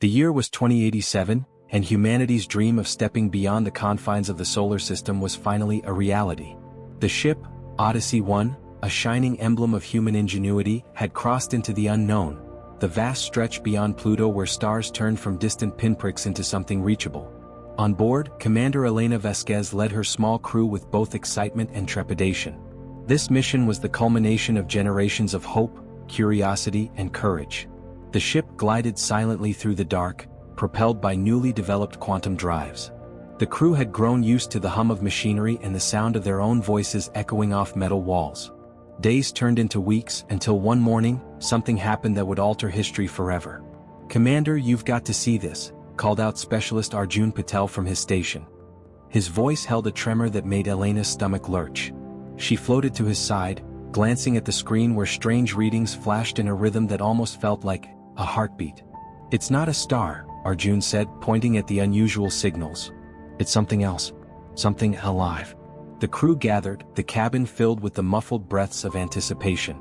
The year was 2087, and humanity's dream of stepping beyond the confines of the solar system was finally a reality. The ship, Odyssey One, a shining emblem of human ingenuity, had crossed into the unknown, the vast stretch beyond Pluto where stars turned from distant pinpricks into something reachable. On board, Commander Elena Vasquez led her small crew with both excitement and trepidation. This mission was the culmination of generations of hope, curiosity, and courage. The ship glided silently through the dark, propelled by newly developed quantum drives. The crew had grown used to the hum of machinery and the sound of their own voices echoing off metal walls. Days turned into weeks until one morning, something happened that would alter history forever. "Commander, you've got to see this," called out Specialist Arjun Patel from his station. His voice held a tremor that made Elena's stomach lurch. She floated to his side, glancing at the screen where strange readings flashed in a rhythm that almost felt like a heartbeat. "It's not a star," Arjun said, pointing at the unusual signals. "It's something else. Something alive." The crew gathered, the cabin filled with the muffled breaths of anticipation.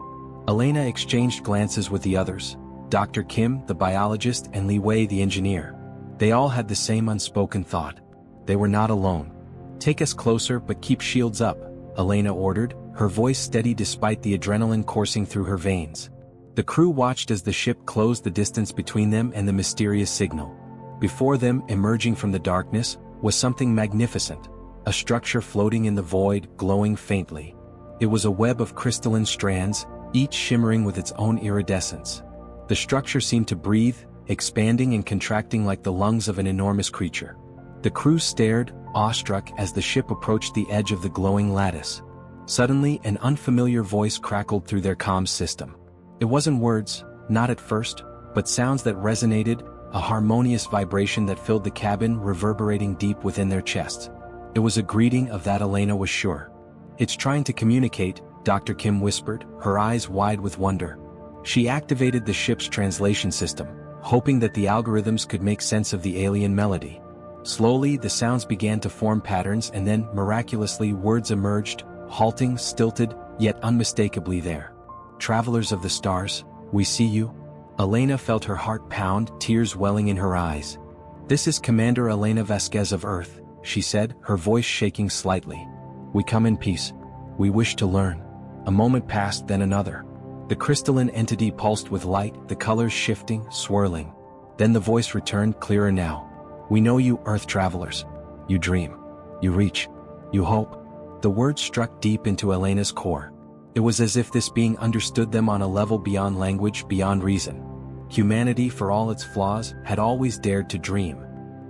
Elena exchanged glances with the others, Dr. Kim, the biologist, and Li Wei, the engineer. They all had the same unspoken thought. They were not alone. "Take us closer but keep shields up," Elena ordered, her voice steady despite the adrenaline coursing through her veins. The crew watched as the ship closed the distance between them and the mysterious signal. Before them, emerging from the darkness, was something magnificent, a structure floating in the void, glowing faintly. It was a web of crystalline strands, each shimmering with its own iridescence. The structure seemed to breathe, expanding and contracting like the lungs of an enormous creature. The crew stared, awestruck, as the ship approached the edge of the glowing lattice. Suddenly, an unfamiliar voice crackled through their comms system. It wasn't words, not at first, but sounds that resonated, a harmonious vibration that filled the cabin, reverberating deep within their chests. It was a greeting, of that Elena was sure. "It's trying to communicate," Dr. Kim whispered, her eyes wide with wonder. She activated the ship's translation system, hoping that the algorithms could make sense of the alien melody. Slowly, the sounds began to form patterns, and then, miraculously, words emerged, halting, stilted, yet unmistakably there. "Travelers of the stars, we see you." Elena felt her heart pound, tears welling in her eyes. "This is Commander Elena Vasquez of Earth," she said, her voice shaking slightly. "We come in peace. We wish to learn." A moment passed, then another. The crystalline entity pulsed with light, the colors shifting, swirling. Then the voice returned, clearer now. "We know you, Earth travelers. You dream. You reach. You hope." The words struck deep into Elena's core. It was as if this being understood them on a level beyond language, beyond reason. Humanity, for all its flaws, had always dared to dream.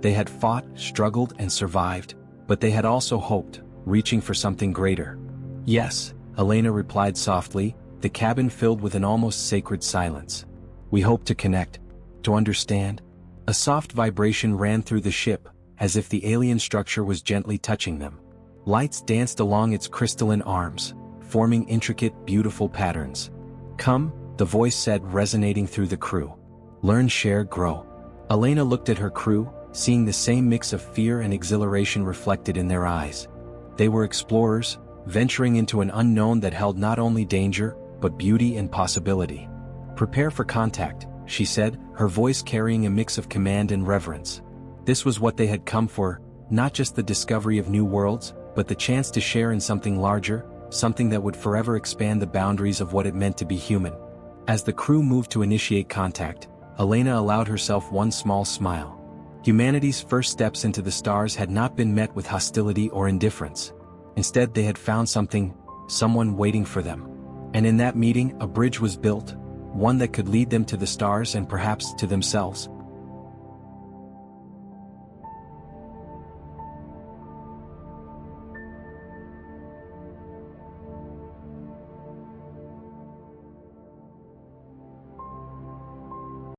They had fought, struggled, and survived, but they had also hoped, reaching for something greater. "Yes," Elena replied softly, the cabin filled with an almost sacred silence. "We hope to connect, to understand." A soft vibration ran through the ship, as if the alien structure was gently touching them. Lights danced along its crystalline arms, forming intricate, beautiful patterns. "Come," the voice said, resonating through the crew. "Learn, share, grow." Elena looked at her crew, seeing the same mix of fear and exhilaration reflected in their eyes. They were explorers, venturing into an unknown that held not only danger, but beauty and possibility. "Prepare for contact," she said, her voice carrying a mix of command and reverence. This was what they had come for, not just the discovery of new worlds, but the chance to share in something larger, something that would forever expand the boundaries of what it meant to be human. As the crew moved to initiate contact, Elena allowed herself one small smile. Humanity's first steps into the stars had not been met with hostility or indifference. Instead, they had found something, someone waiting for them. And in that meeting, a bridge was built, one that could lead them to the stars and perhaps to themselves.